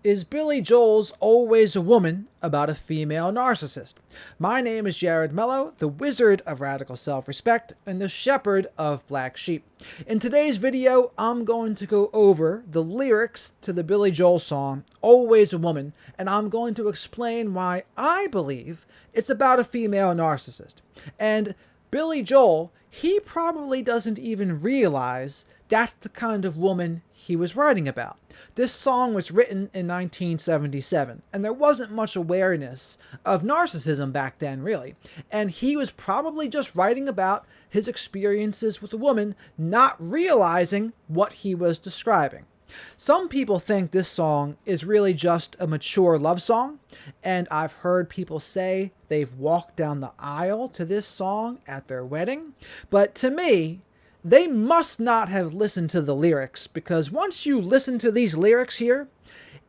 Is Billy Joel's Always a Woman about a female narcissist? My name is Jared Mello, the wizard of radical self-respect and the shepherd of black sheep. In today's video, I'm going to go over the lyrics to the Billy Joel song, Always a Woman, and I'm going to explain why I believe it's about a female narcissist. And Billy Joel, he probably doesn't even realize that's the kind of woman he was writing about. This song was written in 1977, and there wasn't much awareness of narcissism back then, really. And he was probably just writing about his experiences with a woman, not realizing what he was describing. Some people think this song is really just a mature love song, and I've heard people say they've walked down the aisle to this song at their wedding. But to me, they must not have listened to the lyrics, because once you listen to these lyrics here,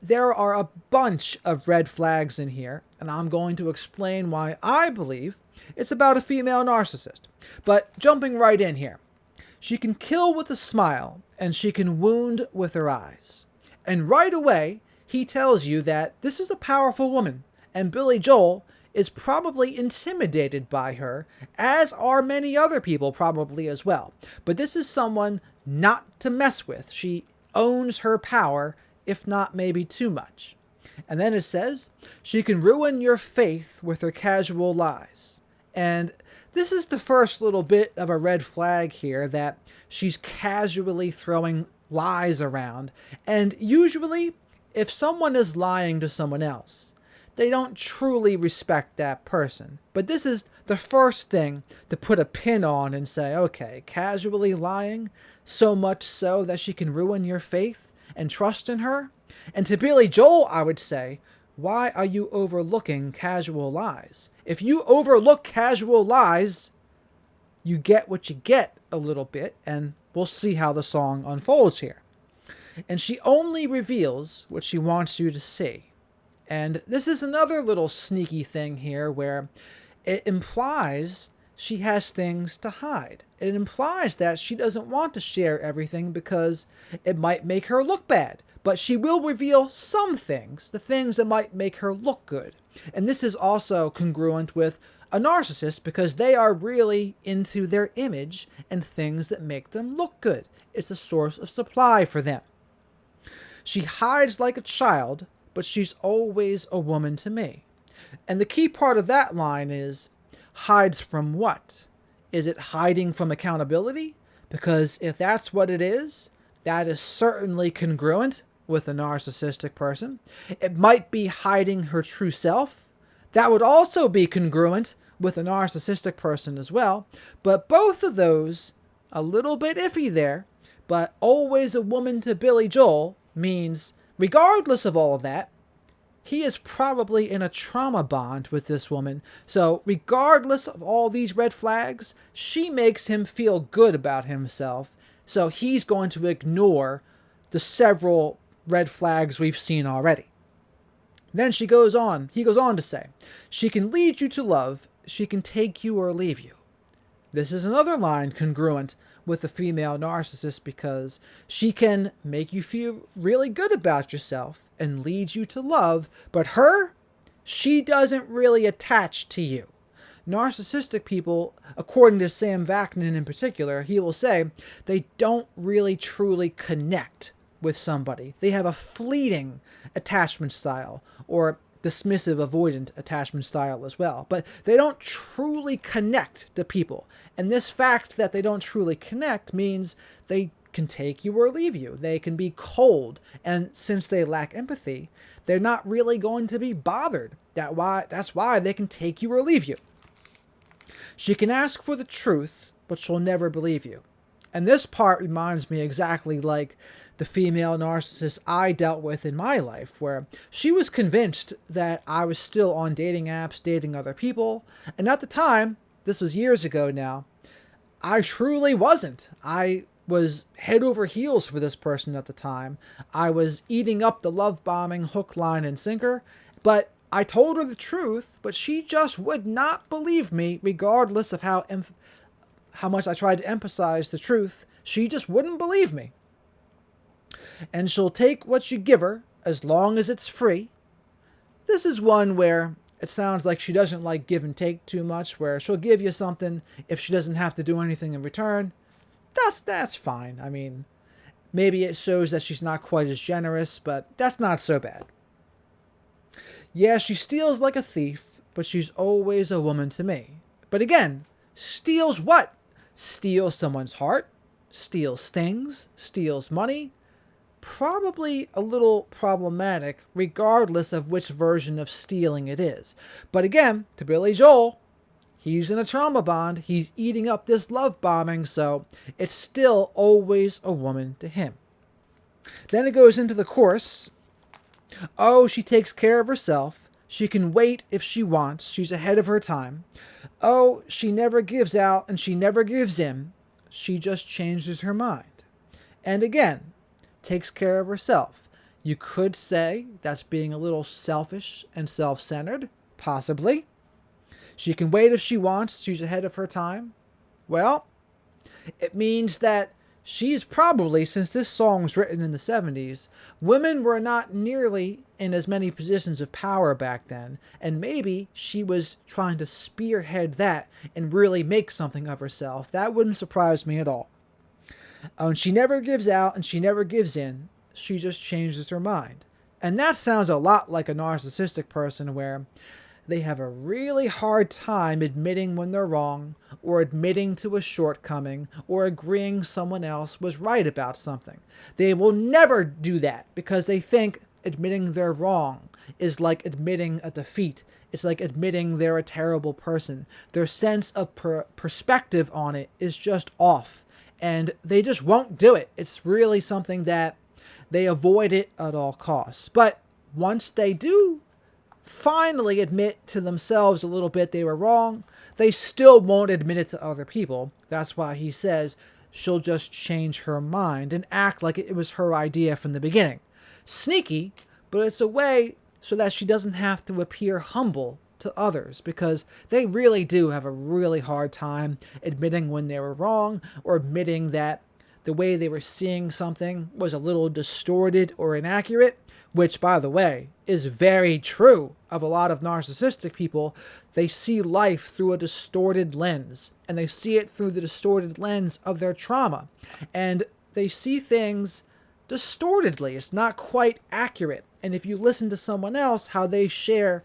there are a bunch of red flags in here, and I'm going to explain why I believe it's about a female narcissist. But jumping right in here. She can kill with a smile, and she can wound with her eyes. And right away, he tells you that this is a powerful woman, and Billy Joel is probably intimidated by her, as are many other people probably as well. But this is someone not to mess with. She owns her power, if not maybe too much. And then it says, she can ruin your faith with her casual lies. And this is the first little bit of a red flag here, that she's casually throwing lies around. And usually, if someone is lying to someone else, they don't truly respect that person. But this is the first thing to put a pin on and say, okay, casually lying, so much so that she can ruin your faith and trust in her? And to Billy Joel, I would say, why are you overlooking casual lies? If you overlook casual lies, you get what you get a little bit, and we'll see how the song unfolds here. And she only reveals what she wants you to see. And this is another little sneaky thing here where it implies she has things to hide. It implies that she doesn't want to share everything because it might make her look bad. But she will reveal some things, the things that might make her look good. And this is also congruent with a narcissist, because they are really into their image and things that make them look good. It's a source of supply for them. She hides like a child, but she's always a woman to me. And the key part of that line is, hides from what? Is it hiding from accountability? Because if that's what it is, that is certainly congruent with a narcissistic person. It might be hiding her true self. That would also be congruent with a narcissistic person as well. But both of those, a little bit iffy there. But always a woman to Billy Joel means, regardless of all of that, he is probably in a trauma bond with this woman. So regardless of all these red flags, she makes him feel good about himself. So he's going to ignore the several red flags we've seen already. Then he goes on to say, she can lead you to love, she can take you or leave you. This is another line congruent with the female narcissist, because she can make you feel really good about yourself and lead you to love, but she doesn't really attach to you. Narcissistic people, according to Sam Vaknin in particular, he will say they don't really truly connect with somebody. They have a fleeting attachment style, or dismissive avoidant attachment style as well, but they don't truly connect to people. And this fact that they don't truly connect means they can take you or leave you. They can be cold, and since they lack empathy, they're not really going to be bothered. That's why they can take you or leave you. She can ask for the truth, but she'll never believe you. And this part reminds me exactly like the female narcissist I dealt with in my life, where she was convinced that I was still on dating apps, dating other people. And at the time, this was years ago now, I truly wasn't. I was head over heels for this person at the time. I was eating up the love bombing hook, line, and sinker. But I told her the truth, but she just would not believe me, regardless of how much I tried to emphasize the truth. She just wouldn't believe me. And she'll take what you give her, as long as it's free. This is one where it sounds like she doesn't like give and take too much, where she'll give you something if she doesn't have to do anything in return. That's fine. I mean, maybe it shows that she's not quite as generous, but that's not so bad. Yeah, she steals like a thief, but she's always a woman to me. But again, steals what? Steals someone's heart, steals things, steals money. Probably a little problematic, regardless of which version of stealing it is. But again, to Billy Joel, he's in a trauma bond. He's eating up this love bombing, so it's still always a woman to him. Then it goes into the chorus. Oh, she takes care of herself. She can wait if she wants. She's ahead of her time. Oh, she never gives out and she never gives in. She just changes her mind. And again, takes care of herself. You could say that's being a little selfish and self-centered. Possibly. She can wait if she wants. She's ahead of her time. Well, it means that she's probably, since this song was written in the 70s, women were not nearly in as many positions of power back then, and maybe she was trying to spearhead that and really make something of herself. That wouldn't surprise me at all. And she never gives out and she never gives in. She just changes her mind. And that sounds a lot like a narcissistic person, where they have a really hard time admitting when they're wrong, or admitting to a shortcoming, or agreeing someone else was right about something. They will never do that because they think admitting they're wrong is like admitting a defeat. It's like admitting they're a terrible person. Their sense of perspective on it is just off, and they just won't do it. It's really something that they avoid it at all costs. But once they do finally admit to themselves a little bit they were wrong, they still won't admit it to other people. That's why he says she'll just change her mind and act like it was her idea from the beginning. Sneaky, but it's a way so that she doesn't have to appear humble to others, because they really do have a really hard time admitting when they were wrong, or admitting that the way they were seeing something was a little distorted or inaccurate, which, by the way, is very true of a lot of narcissistic people. They see life through a distorted lens, and they see it through the distorted lens of their trauma, and they see things distortedly. It's not quite accurate. And if you listen to someone else, how they share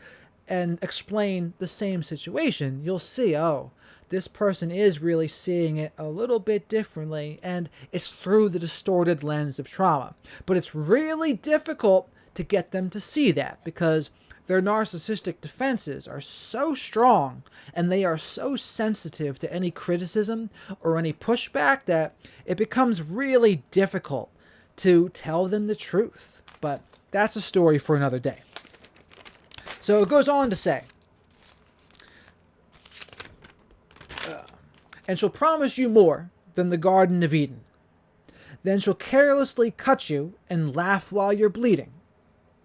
and explain the same situation, you'll see, oh, this person is really seeing it a little bit differently, and it's through the distorted lens of trauma. But it's really difficult to get them to see that, because their narcissistic defenses are so strong, and they are so sensitive to any criticism or any pushback, that it becomes really difficult to tell them the truth. But that's a story for another day. So it goes on to say, and she'll promise you more than the Garden of Eden. Then she'll carelessly cut you and laugh while you're bleeding.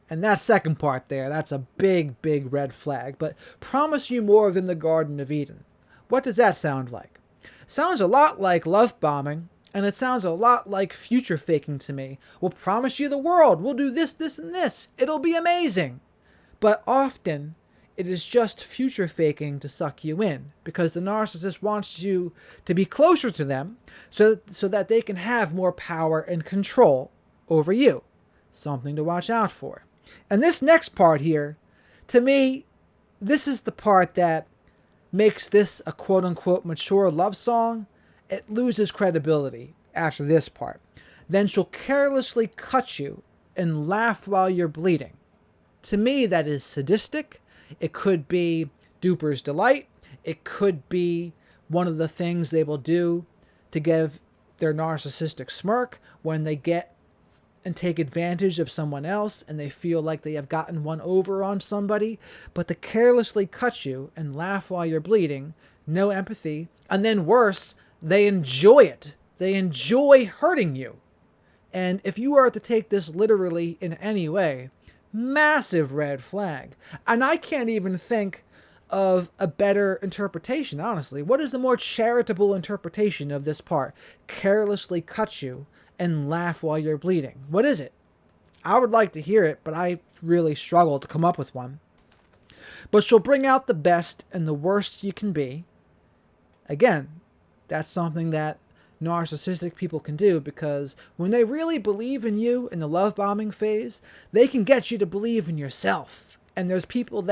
And that second part there, that's a big, big red flag. But promise you more than the Garden of Eden. What does that sound like? Sounds a lot like love bombing, and it sounds a lot like future faking to me. We'll promise you the world. We'll do this, this, and this. It'll be amazing. But often, it is just future faking to suck you in, because the narcissist wants you to be closer to them so that they can have more power and control over you. Something to watch out for. And this next part here, to me, this is the part that makes this a quote-unquote mature love song. It loses credibility after this part. Then she'll carelessly cut you and laugh while you're bleeding. To me, that is sadistic. It could be duper's delight. It could be one of the things they will do to give their narcissistic smirk when they get and take advantage of someone else and they feel like they have gotten one over on somebody. But to carelessly cut you and laugh while you're bleeding, no empathy, and then worse, they enjoy it. They enjoy hurting you. And if you are to take this literally in any way, massive red flag. And I can't even think of a better interpretation, honestly. What is the more charitable interpretation of this part? Carelessly cut you and laugh while you're bleeding. What is it? I would like to hear it, but I really struggle to come up with one. But she'll bring out the best and the worst you can be. Again, that's something that narcissistic people can do, because when they really believe in you in the love bombing phase, they can get you to believe in yourself. And there's people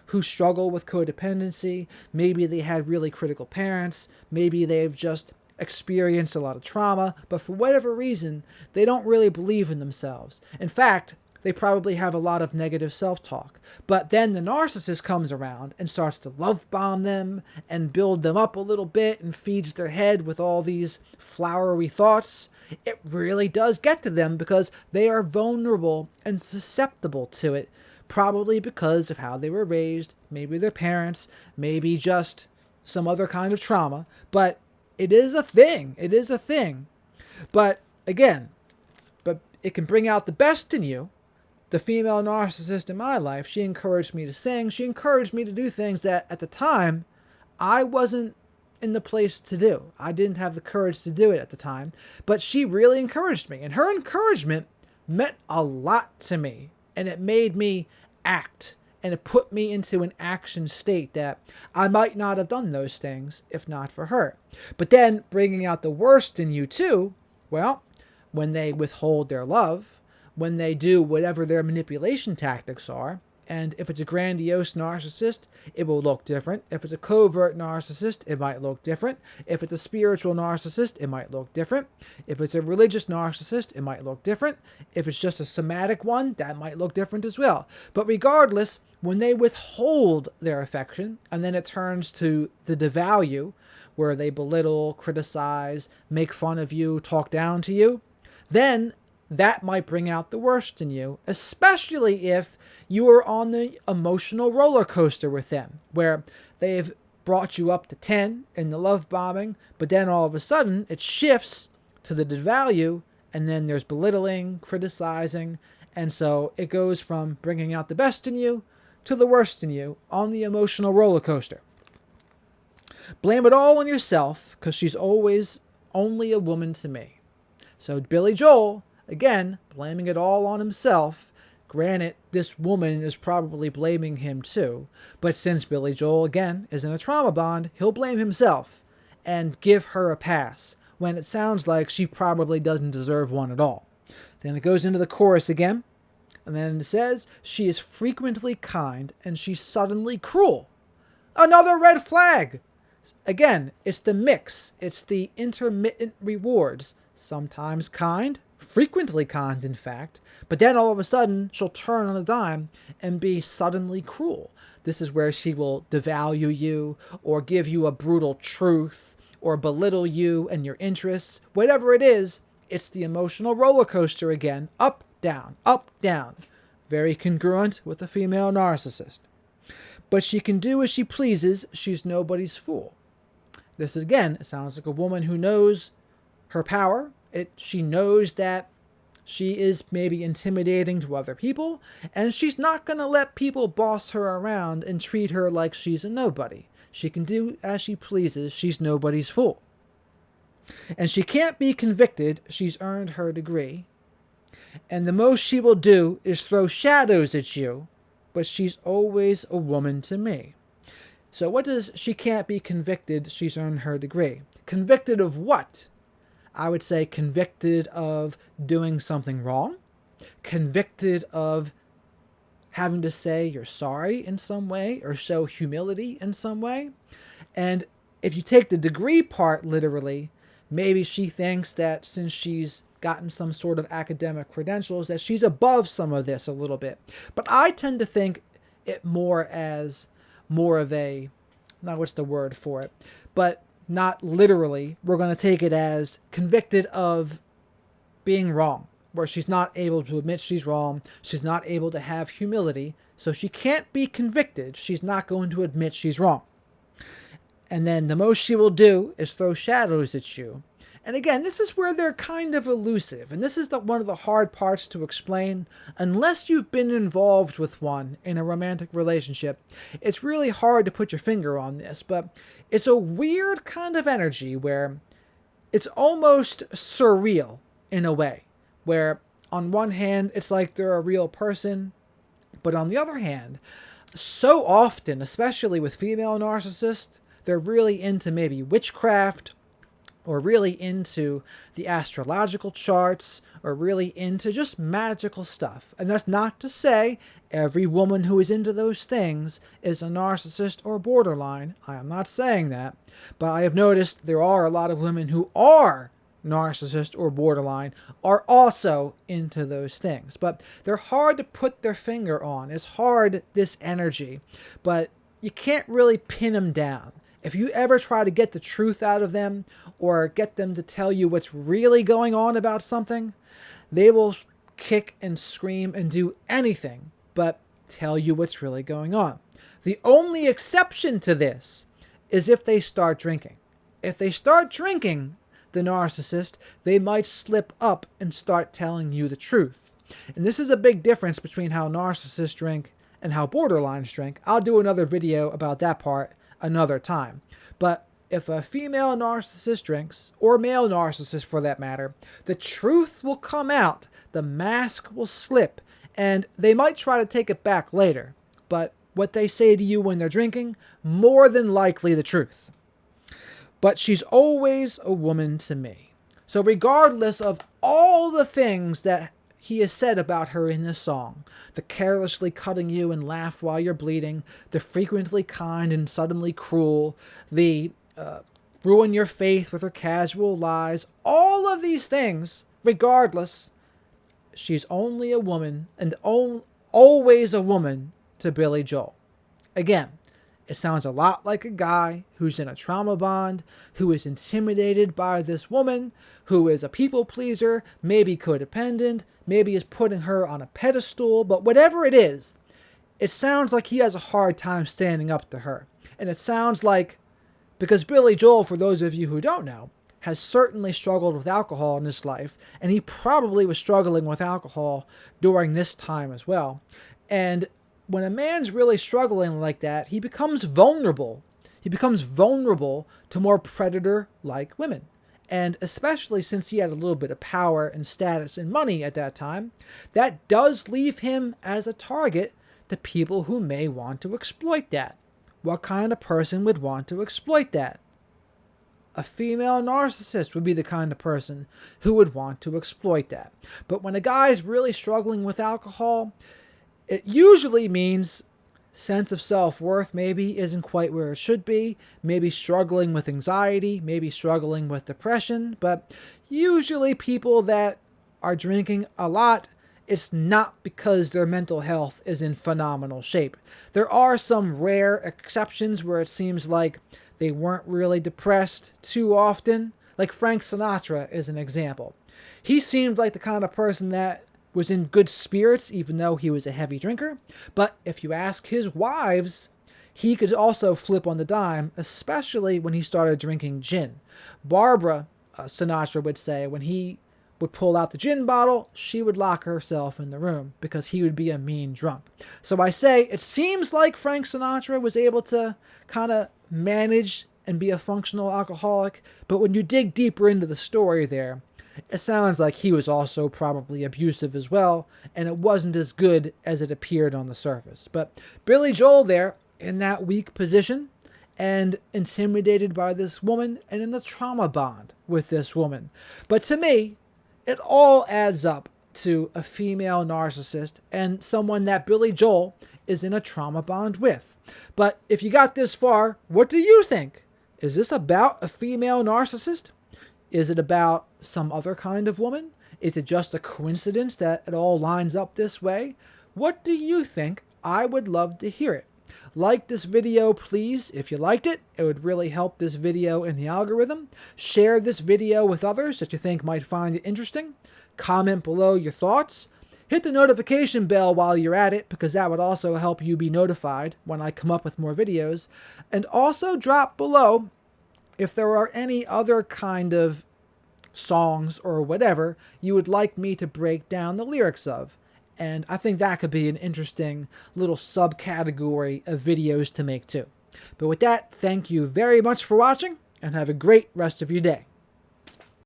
who struggle with codependency. Maybe they had really critical parents. Maybe they've just experienced a lot of trauma. But for whatever reason, they don't really believe in themselves. In fact, they probably have a lot of negative self-talk. But then the narcissist comes around and starts to love bomb them and build them up a little bit and feeds their head with all these flowery thoughts. It really does get to them because they are vulnerable and susceptible to it, probably because of how they were raised, maybe their parents, maybe just some other kind of trauma. But it is a thing. It is a thing. But again, it can bring out the best in you. The female narcissist in my life, she encouraged me to sing. She encouraged me to do things that at the time I wasn't in the place to do. I didn't have the courage to do it at the time, but she really encouraged me. And her encouragement meant a lot to me, and it made me act, and it put me into an action state that I might not have done those things if not for her. But then bringing out the worst in you too, well, when they withhold their love, when they do whatever their manipulation tactics are. And if it's a grandiose narcissist, it will look different. If it's a covert narcissist, it might look different. If it's a spiritual narcissist, it might look different. If it's a religious narcissist, it might look different. If it's just a somatic one, that might look different as well. But regardless, when they withhold their affection, and then it turns to the devalue, where they belittle, criticize, make fun of you, talk down to you, then that might bring out the worst in you, especially if you are on the emotional roller coaster with them, where they've brought you up to 10 in the love bombing, but then all of a sudden it shifts to the devalue, and then there's belittling, criticizing, and so it goes from bringing out the best in you to the worst in you on the emotional roller coaster. Blame it all on yourself, because she's always only a woman to me. So Billy Joel, again, blaming it all on himself. Granted, this woman is probably blaming him too, but since Billy Joel, again, is in a trauma bond, he'll blame himself and give her a pass, when it sounds like she probably doesn't deserve one at all. Then it goes into the chorus again, and then it says, she is frequently kind and she's suddenly cruel. Another red flag! Again, it's the mix. It's the intermittent rewards. Sometimes kind, frequently kind in fact, but then all of a sudden she'll turn on a dime and be suddenly cruel. This is where she will devalue you, or give you a brutal truth, or belittle you and your interests. Whatever it is, it's the emotional roller coaster again, up, down, up, down. Very congruent with the female narcissist. But she can do as she pleases. She's nobody's fool. This again sounds like a woman who knows her power. She knows that she is maybe intimidating to other people, and she's not going to let people boss her around and treat her like she's a nobody. She can do as she pleases. She's nobody's fool. And she can't be convicted. She's earned her degree. And the most she will do is throw shadows at you, but she's always a woman to me. So what does she can't be convicted, she's earned her degree? Convicted of what? I would say convicted of doing something wrong, convicted of having to say you're sorry in some way, or show humility in some way. And if you take the degree part literally, maybe she thinks that since she's gotten some sort of academic credentials, that she's above some of this a little bit. But I tend to think it more as more of a, now what's the word for it, but not literally. We're going to take it as convicted of being wrong, where she's not able to admit she's wrong. She's not able to have humility, so she can't be convicted. She's not going to admit she's wrong. And then the most she will do is throw shadows at you. And again, this is where they're kind of elusive, and this is one of the hard parts to explain. Unless you've been involved with one in a romantic relationship, it's really hard to put your finger on this, but it's a weird kind of energy where it's almost surreal in a way, where on one hand, it's like they're a real person, but on the other hand, so often, especially with female narcissists, they're really into maybe witchcraft, or really into the astrological charts, or really into just magical stuff. And that's not to say every woman who is into those things is a narcissist or borderline. I am not saying that. But I have noticed there are a lot of women who are narcissist or borderline are also into those things. But they're hard to put their finger on. It's hard, this energy. But you can't really pin them down. If you ever try to get the truth out of them or get them to tell you what's really going on about something, they will kick and scream and do anything but tell you what's really going on. The only exception to this is if they start drinking. If they start drinking, the narcissist, they might slip up and start telling you the truth. And this is a big difference between how narcissists drink and how borderlines drink. I'll do another video about that part another time. But if a female narcissist drinks, or male narcissist for that matter, the truth will come out, the mask will slip, and they might try to take it back later. But what they say to you when they're drinking, more than likely the truth. But she's always a woman to me. So regardless of all the things that he has said about her in this song, the carelessly cutting you and laugh while you're bleeding, the frequently kind and suddenly cruel, the ruin your faith with her casual lies, all of these things, regardless, she's only a woman and always a woman to Billy Joel. Again, it sounds a lot like a guy who's in a trauma bond, who is intimidated by this woman, who is a people pleaser, maybe codependent, maybe is putting her on a pedestal, but whatever it is, it sounds like he has a hard time standing up to her. And it sounds like, because Billy Joel, for those of you who don't know, has certainly struggled with alcohol in his life, and he probably was struggling with alcohol during this time as well. And when a man's really struggling like that, he becomes vulnerable. He becomes vulnerable to more predator-like women. And especially since he had a little bit of power and status and money at that time, that does leave him as a target to people who may want to exploit that. What kind of person would want to exploit that? A female narcissist would be the kind of person who would want to exploit that. But when a guy's really struggling with alcohol, it usually means sense of self-worth maybe isn't quite where it should be, maybe struggling with anxiety, maybe struggling with depression, but usually people that are drinking a lot, it's not because their mental health is in phenomenal shape. There are some rare exceptions where it seems like they weren't really depressed too often, like Frank Sinatra is an example. He seemed like the kind of person that was in good spirits, even though he was a heavy drinker. But if you ask his wives, he could also flip on the dime, especially when he started drinking gin. Barbara Sinatra would say when he would pull out the gin bottle, she would lock herself in the room because he would be a mean drunk. So I say, it seems like Frank Sinatra was able to kind of manage and be a functional alcoholic, but when you dig deeper into the story there, it sounds like he was also probably abusive as well, and it wasn't as good as it appeared on the surface. But Billy Joel there, in that weak position, and intimidated by this woman, and in a trauma bond with this woman. But to me, it all adds up to a female narcissist, and someone that Billy Joel is in a trauma bond with. But if you got this far, what do you think? Is this about a female narcissist? Is it about some other kind of woman? Is it just a coincidence that it all lines up this way? What do you think? I would love to hear it. Like this video, please. If you liked it, it would really help this video in the algorithm. Share this video with others that you think might find it interesting. Comment below your thoughts. Hit the notification bell while you're at it, because that would also help you be notified when I come up with more videos. And also drop below if there are any other kind of songs or whatever you would like me to break down the lyrics of. And I think that could be an interesting little subcategory of videos to make too. But with that, thank you very much for watching, and have a great rest of your day.